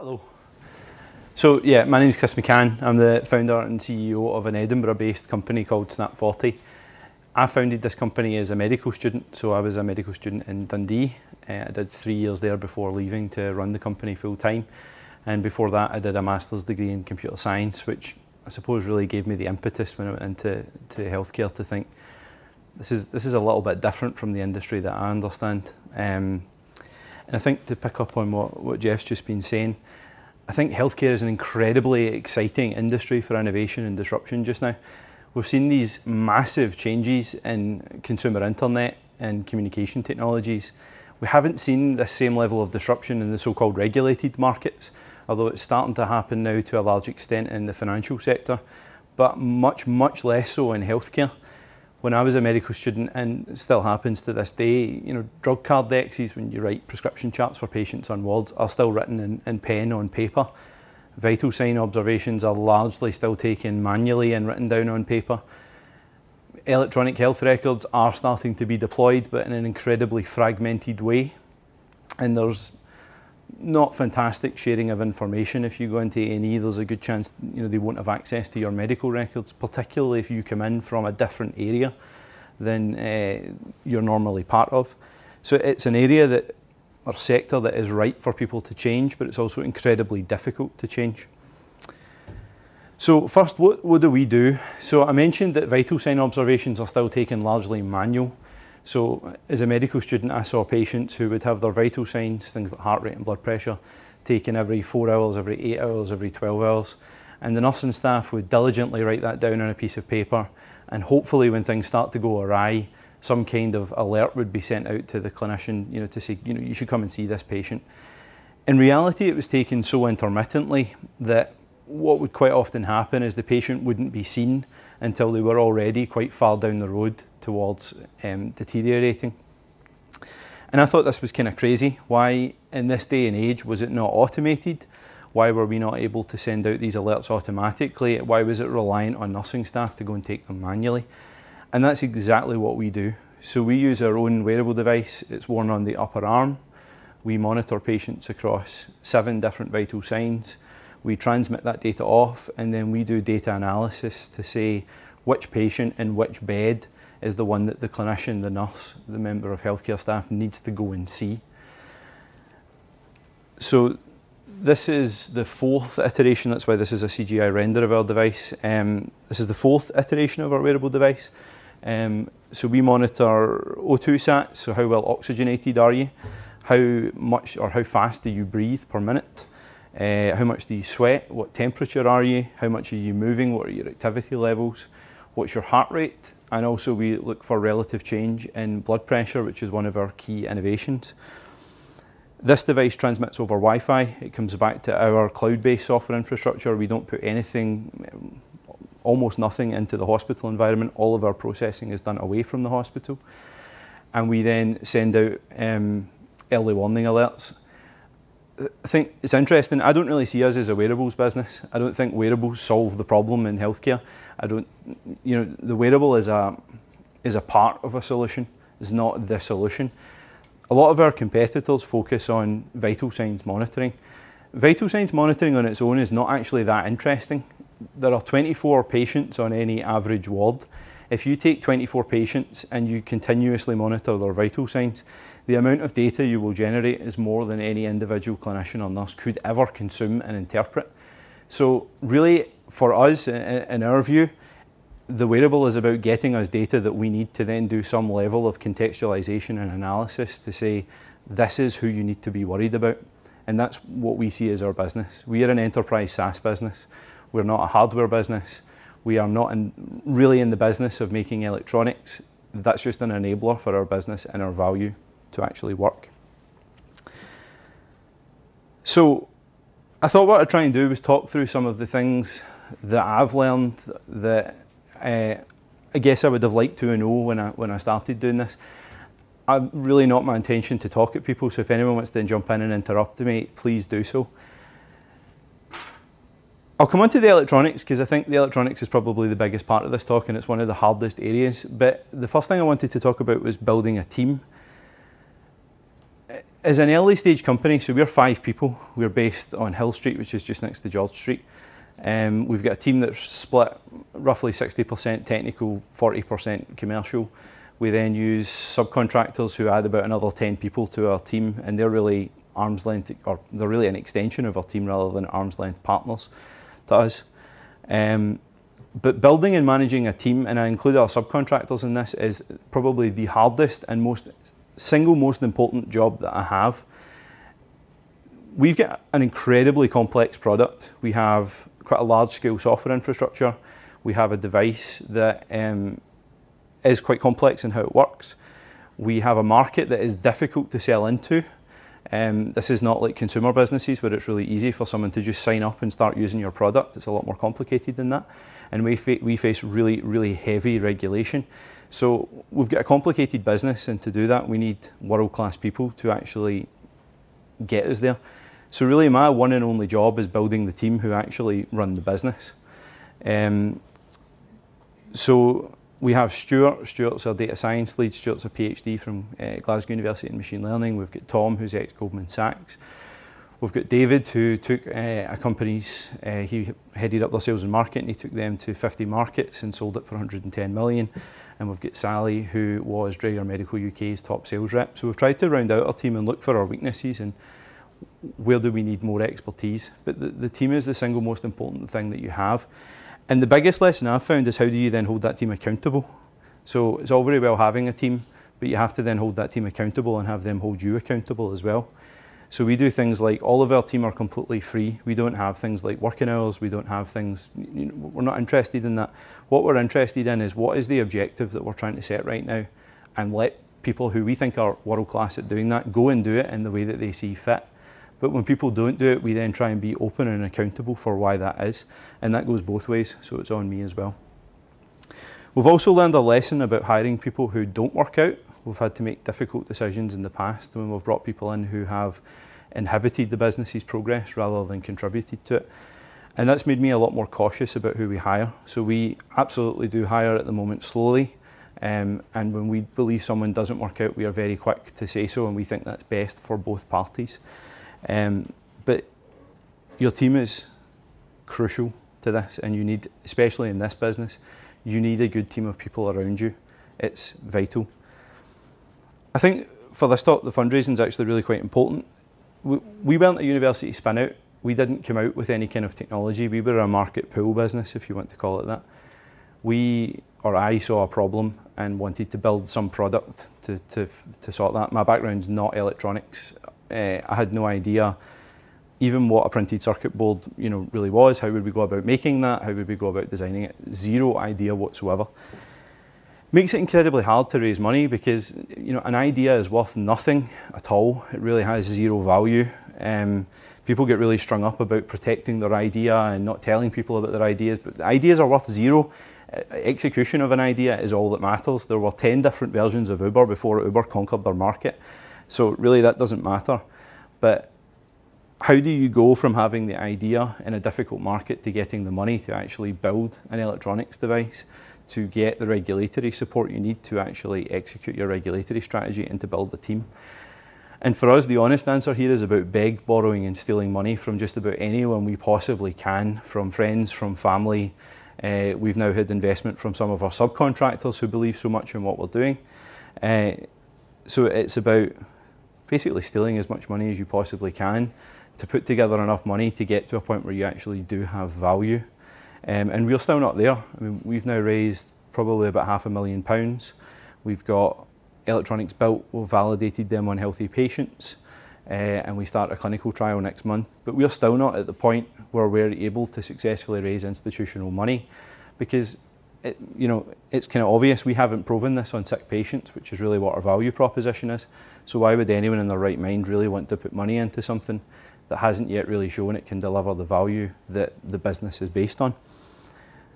Hello. So yeah, my name is Chris McCann. I'm the founder and CEO of an Edinburgh-based company called Snap 40. I founded this company as a medical student, so I was a medical student in Dundee. I did 3 years there before leaving to run the company full time. And before that, I did a master's degree in computer science, which I suppose really gave me the impetus when I went into healthcare to think this is a little bit different from the industry that I understand. And I think to pick up on what Jeff's just been saying, I think healthcare is an incredibly exciting industry for innovation and disruption just now. We've seen these massive changes in consumer internet and communication technologies. We haven't seen this same level of disruption in the so-called regulated markets, although it's starting to happen now to a large extent in the financial sector, but much, much less so in healthcare. When I was a medical student, and it still happens to this day, drug card dexes, when you write prescription charts for patients on wards, are still written in pen on paper. Vital sign observations are largely still taken manually and written down on paper. Electronic health records are starting to be deployed, but in an incredibly fragmented way. And there's not fantastic sharing of information. If you go into A&E, there's a good chance they won't have access to your medical records, particularly if you come in from a different area than you're normally part of. So it's an area or sector that is ripe for people to change, but it's also incredibly difficult to change. So first, what do we do? So I mentioned that vital sign observations are still taken largely manual. So as a medical student, I saw patients who would have their vital signs, things like heart rate and blood pressure, taken every 4 hours, every 8 hours, every 12 hours. And the nursing staff would diligently write that down on a piece of paper. And hopefully when things start to go awry, some kind of alert would be sent out to the clinician, to say, you should come and see this patient. In reality, it was taken so intermittently that what would quite often happen is the patient wouldn't be seen until they were already quite far down the road towards deteriorating. And I thought this was kind of crazy. Why, in this day and age, was it not automated? Why were we not able to send out these alerts automatically? Why was it reliant on nursing staff to go and take them manually? And that's exactly what we do. So we use our own wearable device. It's worn on the upper arm. We monitor patients across 7 different vital signs. We transmit that data off, and then we do data analysis to say which patient in which bed is the one that the clinician, the nurse, the member of healthcare staff needs to go and see. So this is the 4th iteration. That's why this is a CGI render of our device. This is the 4th iteration of our wearable device. So we monitor O2 sats, so how well oxygenated are you? How much or how fast do you breathe per minute? How much do you sweat? What temperature are you? How much are you moving? What are your activity levels? What's your heart rate? And also we look for relative change in blood pressure, which is one of our key innovations. This device transmits over Wi-Fi. It comes back to our cloud-based software infrastructure. We don't put anything, almost nothing, into the hospital environment. All of our processing is done away from the hospital. And we then send out early warning alerts. I think it's interesting. I don't really see us as a wearables business. I don't think wearables solve the problem in healthcare. The wearable is a part of a solution. It's not the solution. A lot of our competitors focus on vital signs monitoring. Vital signs monitoring on its own is not actually that interesting. There are 24 patients on any average ward. If you take 24 patients and you continuously monitor their vital signs, the amount of data you will generate is more than any individual clinician or nurse could ever consume and interpret. So really, for us, in our view, the wearable is about getting us data that we need to then do some level of contextualization and analysis to say, this is who you need to be worried about. And that's what we see as our business. We are an enterprise SaaS business. We're not a hardware business. We are not really in the business of making electronics. That's just an enabler for our business and our value to actually work. So I thought what I'd try and do was talk through some of the things that I've learned that I guess I would have liked to know when I started doing this. I'm really not my intention to talk at people, so if anyone wants to jump in and interrupt me, please do so. I'll come on to the electronics because I think the electronics is probably the biggest part of this talk and it's one of the hardest areas. But the first thing I wanted to talk about was building a team. as an early stage company, so we're 5 people. We're based on Hill Street, which is just next to George Street. We've got a team that's split roughly 60% technical, 40% commercial. We then use subcontractors who add about another 10 people to our team, and they're really arm's length, or they're really an extension of our team rather than arm's length partners to us. But building and managing a team, and I include our subcontractors in this, is probably the hardest and most important job that I have. We've got an incredibly complex product. We have quite a large scale software infrastructure. We have a device that is quite complex in how it works. We have a market that is difficult to sell into. This is not like consumer businesses where it's really easy for someone to just sign up and start using your product. It's a lot more complicated than that. And we face really, really heavy regulation. So we've got a complicated business, and to do that, we need world-class people to actually get us there. So really my one and only job is building the team who actually run the business. So we have Stuart. Stuart's our data science lead. Stuart's a PhD from Glasgow University in machine learning. We've got Tom, who's ex-Goldman Sachs. We've got David, who took a company's, he headed up their sales and marketing. He took them to 50 markets and sold it for 110 million. And we've got Sally, who was Draeger Medical UK's top sales rep. So we've tried to round out our team and look for our weaknesses and where do we need more expertise. But the team is the single most important thing that you have. And the biggest lesson I've found is how do you then hold that team accountable? So it's all very well having a team, but you have to then hold that team accountable and have them hold you accountable as well. So we do things like, all of our team are completely free. We don't have things like working hours. We don't have things, we're not interested in that. What we're interested in is what is the objective that we're trying to set right now, and let people who we think are world class at doing that go and do it in the way that they see fit. But when people don't do it, we then try and be open and accountable for why that is. And that goes both ways, so it's on me as well. We've also learned a lesson about hiring people who don't work out. We've had to make difficult decisions in the past when we've brought people in who have inhibited the business's progress rather than contributed to it. And that's made me a lot more cautious about who we hire. So we absolutely do hire at the moment slowly. And when we believe someone doesn't work out, we are very quick to say so, and we think that's best for both parties. But your team is crucial to this, and you need, especially in this business, you need a good team of people around you. It's vital. I think for this talk, the fundraising is actually really quite important. We weren't a university spin out. We didn't come out with any kind of technology. We were a market pool business, if you want to call it that. I saw a problem and wanted to build some product to sort that. My background's not electronics. I had no idea even what a printed circuit board, really was. How would we go about making that? How would we go about designing it? Zero idea whatsoever. Makes it incredibly hard to raise money because an idea is worth nothing at all. It really has zero value. People get really strung up about protecting their idea and not telling people about their ideas, but the ideas are worth zero. Execution of an idea is all that matters. There were 10 different versions of Uber before Uber conquered their market. So really that doesn't matter. But how do you go from having the idea in a difficult market to getting the money to actually build an electronics device, to get the regulatory support you need to actually execute your regulatory strategy and to build the team? And for us, the honest answer here is about borrowing and stealing money from just about anyone we possibly can, from friends, from family. We've now had investment from some of our subcontractors who believe so much in what we're doing. So it's about basically stealing as much money as you possibly can to put together enough money to get to a point where you actually do have value. And we're still not there. I mean, we've now raised probably about £500,000. We've got electronics built, we've validated them on healthy patients, and we start a clinical trial next month. But we're still not at the point where we're able to successfully raise institutional money because it's kind of obvious we haven't proven this on sick patients, which is really what our value proposition is. So why would anyone in their right mind really want to put money into something that hasn't yet really shown it can deliver the value that the business is based on?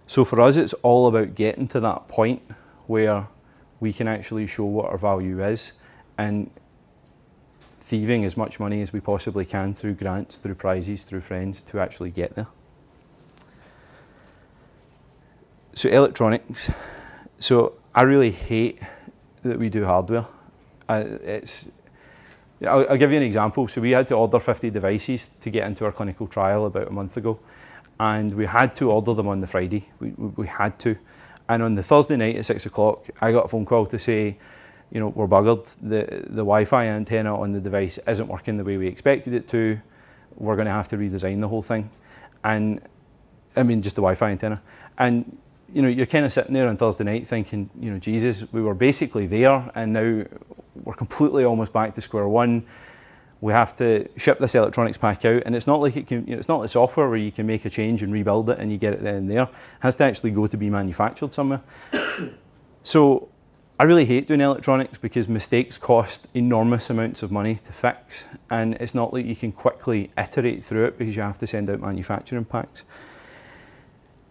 So for us, it's all about getting to that point where we can actually show what our value is and thieving as much money as we possibly can through grants, through prizes, through friends to actually get there. So electronics. So I really hate that we do hardware. It's I'll give you an example. So we had to order 50 devices to get into our clinical trial about a month ago, and we had to order them on the Friday. We had to. And on the Thursday night at 6 o'clock, I got a phone call to say, we're buggered. The Wi-Fi antenna on the device isn't working the way we expected it to. We're going to have to redesign the whole thing. And I mean, just the Wi-Fi antenna. And you're kind of sitting there on Thursday night thinking, Jesus, we were basically there, and now we're completely almost back to square one. We have to ship this electronics pack out, and it's not like it's not like software where you can make a change and rebuild it and you get it then and there. It has to actually go to be manufactured somewhere. So I really hate doing electronics because mistakes cost enormous amounts of money to fix, and it's not like you can quickly iterate through it because you have to send out manufacturing packs.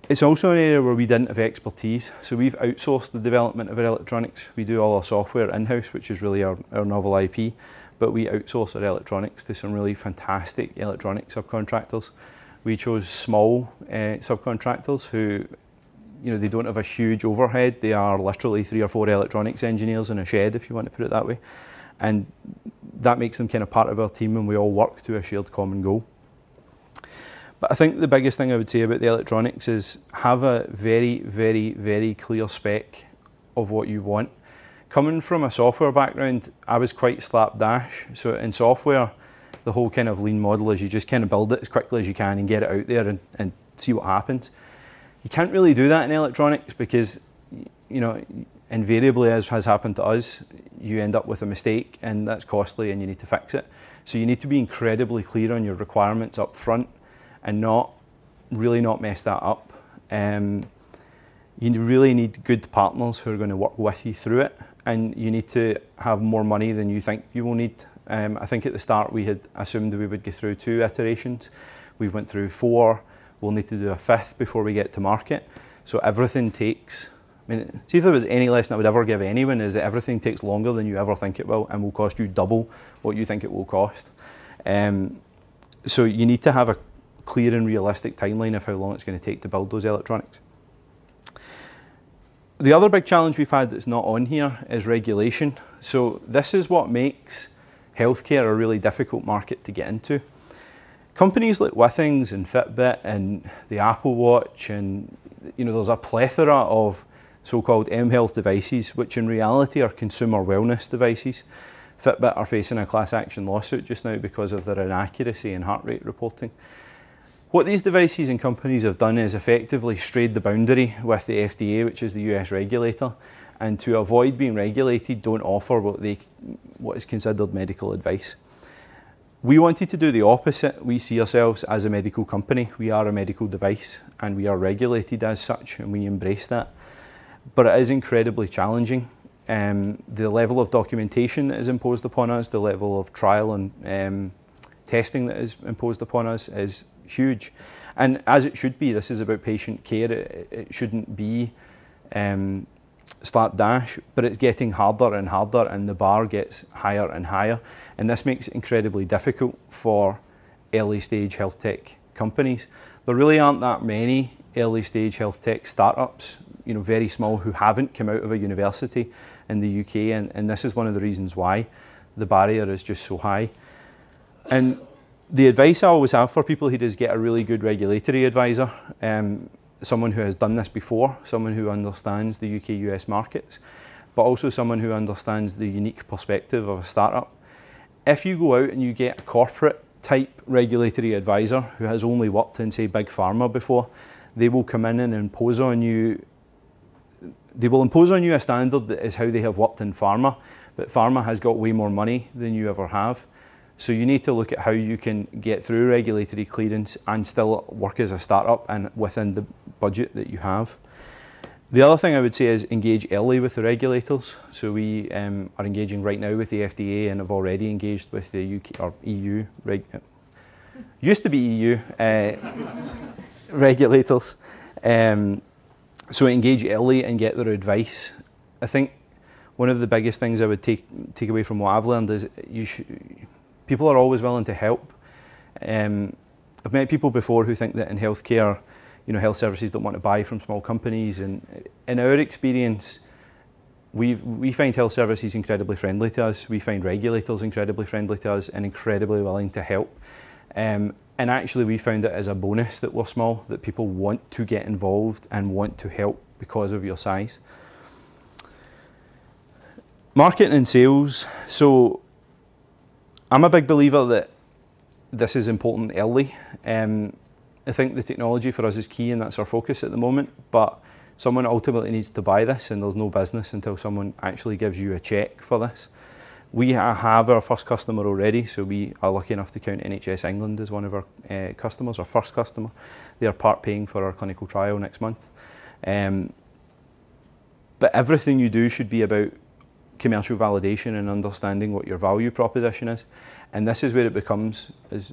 It's also an area where we didn't have expertise, so we've outsourced the development of our electronics. We do all our software in-house, which is really our novel IP, but we outsource our electronics to some really fantastic electronic subcontractors. We chose small subcontractors who, they don't have a huge overhead. They are literally 3 or 4 electronics engineers in a shed, if you want to put it that way. And that makes them kind of part of our team, and we all work to a shared common goal. But I think the biggest thing I would say about the electronics is have a very, very, very clear spec of what you want. Coming from a software background, I was quite slapdash. So in software, the whole kind of lean model is you just kind of build it as quickly as you can and get it out there and see what happens. You can't really do that in electronics because, invariably, as has happened to us, you end up with a mistake and that's costly and you need to fix it. So you need to be incredibly clear on your requirements up front and not mess that up. You really need good partners who are going to work with you through it, and you need to have more money than you think you will need. I think at the start we had assumed we would go through 2 iterations. We went through 4. We'll need to do a 5th before we get to market. So everything takes, see if there was any lesson I would ever give anyone is that everything takes longer than you ever think it will and will cost you double what you think it will cost. So you need to have a clear and realistic timeline of how long it's going to take to build those electronics. The other big challenge we've had that's not on here is regulation. So this is what makes healthcare a really difficult market to get into. Companies like Withings and Fitbit and the Apple Watch, and there's a plethora of so-called mHealth devices, which in reality are consumer wellness devices. Fitbit are facing a class action lawsuit just now because of their inaccuracy in heart rate reporting. What these devices and companies have done is effectively strayed the boundary with the FDA, which is the US regulator, and to avoid being regulated, don't offer what is considered medical advice. We wanted to do the opposite. We see ourselves as a medical company. We are a medical device, and we are regulated as such, and we embrace that. But it is incredibly challenging. The level of documentation that is imposed upon us, the level of trial and testing that is imposed upon us is huge. And as it should be, this is about patient care. It shouldn't be slapdash, but it's getting harder and harder, and the bar gets higher and higher. And this makes it incredibly difficult for early stage health tech companies. There really aren't that many early stage health tech startups, very small, who haven't come out of a university in the UK, and this is one of the reasons why the barrier is just so high. And the advice I always have for people here is get a really good regulatory advisor, someone who has done this before, someone who understands the UK-US markets, but also someone who understands the unique perspective of a startup. If you go out and you get a corporate type regulatory advisor who has only worked in, say, big pharma before, they will come in and impose on you a standard that is how they have worked in pharma, but pharma has got way more money than you ever have. So you need to look at how you can get through regulatory clearance and still work as a startup and within the budget that you have. The other thing I would say is engage early with the regulators. So we are engaging right now with the FDA and have already engaged with the UK or EU, used to be EU regulators. So engage early and get their advice. I think one of the biggest things I would take away from what I've learned is people are always willing to help. I've met people before who think that in healthcare, health services don't want to buy from small companies, and in our experience, we find health services incredibly friendly to us. We find regulators incredibly friendly to us and incredibly willing to help. And actually we found it as a bonus that we're small, that people want to get involved and want to help because of your size. Marketing and sales. So I'm a big believer that this is important early. I think the technology for us is key and that's our focus at the moment, but someone ultimately needs to buy this and there's no business until someone actually gives you a check for this. We have our first customer already, so we are lucky enough to count NHS England as one of our customers, our first customer. They are part paying for our clinical trial next month. But everything you do should be about commercial validation and understanding what your value proposition is. And this is where it becomes, as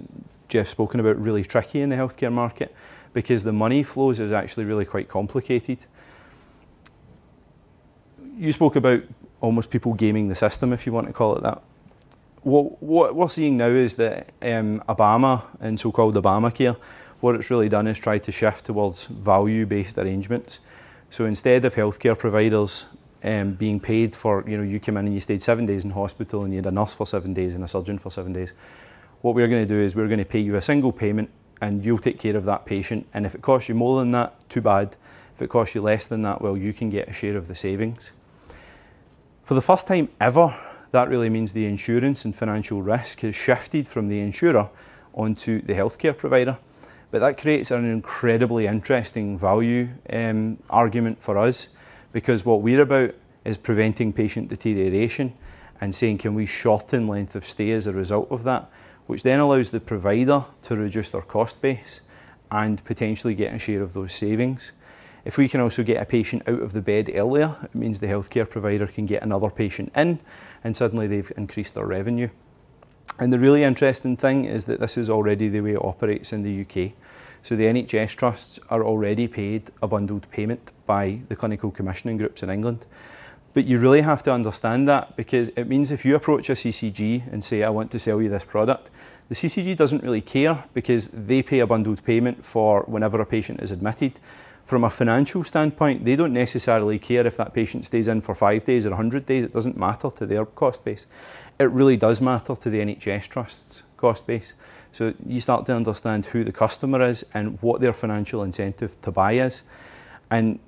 Jeff's spoken about, really tricky in the healthcare market, because the money flows is actually really quite complicated. You spoke about almost people gaming the system, if you want to call it that. What we're seeing now is that Obama and so-called Obamacare, what it's really done is try to shift towards value-based arrangements. So instead of healthcare providers being paid for, you came in and you stayed 7 days in hospital and you had a nurse for 7 days and a surgeon for 7 days. What we're going to do is we're going to pay you a single payment and you'll take care of that patient. And if it costs you more than that, too bad. If it costs you less than that, well, you can get a share of the savings. For the first time ever, that really means the insurance and financial risk has shifted from the insurer onto the healthcare provider. But that creates an incredibly interesting value argument for us, because what we're about is preventing patient deterioration and saying, can we shorten length of stay as a result of that, which then allows the provider to reduce their cost base and potentially get a share of those savings. If we can also get a patient out of the bed earlier, it means the healthcare provider can get another patient in and suddenly they've increased their revenue. And the really interesting thing is that this is already the way it operates in the UK. So the NHS trusts are already paid a bundled payment by the clinical commissioning groups in England. But you really have to understand that, because it means if you approach a CCG and say, I want to sell you this product, the CCG doesn't really care because they pay a bundled payment for whenever a patient is admitted. From a financial standpoint, they don't necessarily care if that patient stays in for 5 days or 100 days. It doesn't matter to their cost base. It really does matter to the NHS Trust's cost base. So you start to understand who the customer is and what their financial incentive to buy is. And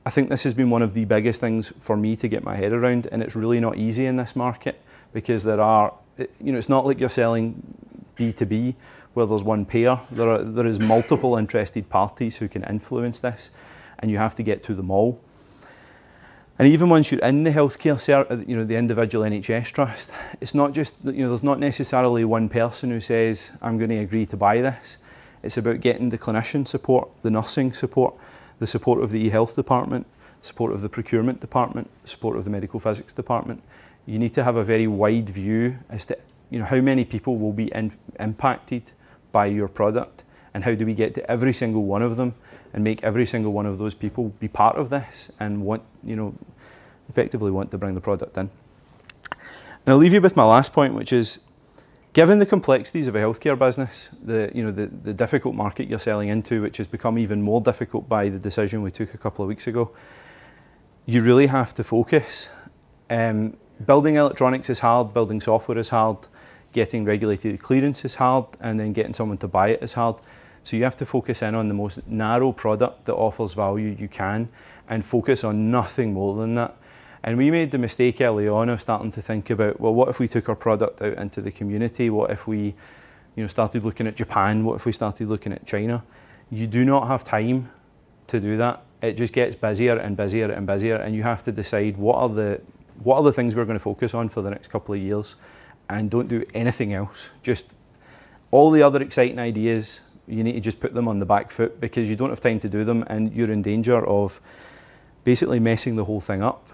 I think this has been one of the biggest things for me to get my head around, and it's really not easy in this market because there are, it's not like you're selling B2B where there's one payer. There is multiple interested parties who can influence this, and you have to get to them all. And even once you're in the healthcare, the individual NHS trust, it's not just, there's not necessarily one person who says, I'm going to agree to buy this. It's about getting the clinician support, the nursing support, the support of the e-health department, support of the procurement department, support of the medical physics department. You need to have a very wide view as to how many people will be impacted by your product, and how do we get to every single one of them and make every single one of those people be part of this and effectively want to bring the product in. And I'll leave you with my last point, which is, given the complexities of a healthcare business, the difficult market you're selling into, which has become even more difficult by the decision we took a couple of weeks ago, you really have to focus. Building electronics is hard, building software is hard, getting regulatory clearance is hard, and then getting someone to buy it is hard. So you have to focus in on the most narrow product that offers value you can and focus on nothing more than that. And we made the mistake early on of starting to think about, well, what if we took our product out into the community? What if we started looking at Japan? What if we started looking at China? You do not have time to do that. It just gets busier and busier and busier, and you have to decide what are the things we're going to focus on for the next couple of years, and don't do anything else. Just all the other exciting ideas, you need to just put them on the back foot, because you don't have time to do them and you're in danger of basically messing the whole thing up.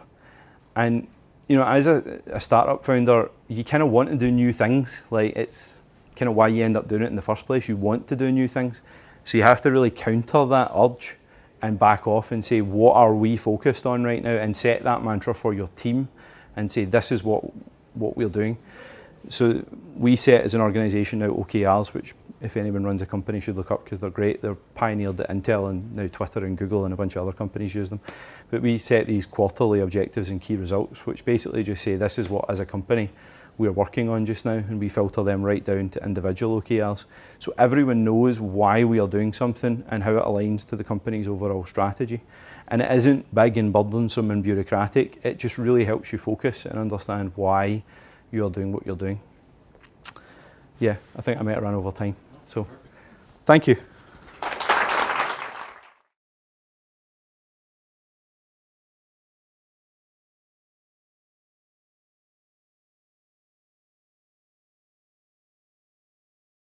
And as a startup founder, you kind of want to do new things. Like, it's kind of why you end up doing it in the first place. You want to do new things. So you have to really counter that urge and back off and say, what are we focused on right now? And set that mantra for your team and say, this is what we're doing. So we set as an organisation now OKRs, which if anyone runs a company, should look up because they're great. They're pioneered at Intel, and now Twitter and Google and a bunch of other companies use them. But we set these quarterly objectives and key results, which basically just say this is what, as a company, we're working on just now, and we filter them right down to individual OKRs. So everyone knows why we are doing something and how it aligns to the company's overall strategy. And it isn't big and burdensome and bureaucratic. It just really helps you focus and understand why you're doing what you're doing. Yeah, I think I might have run over time. So, thank you.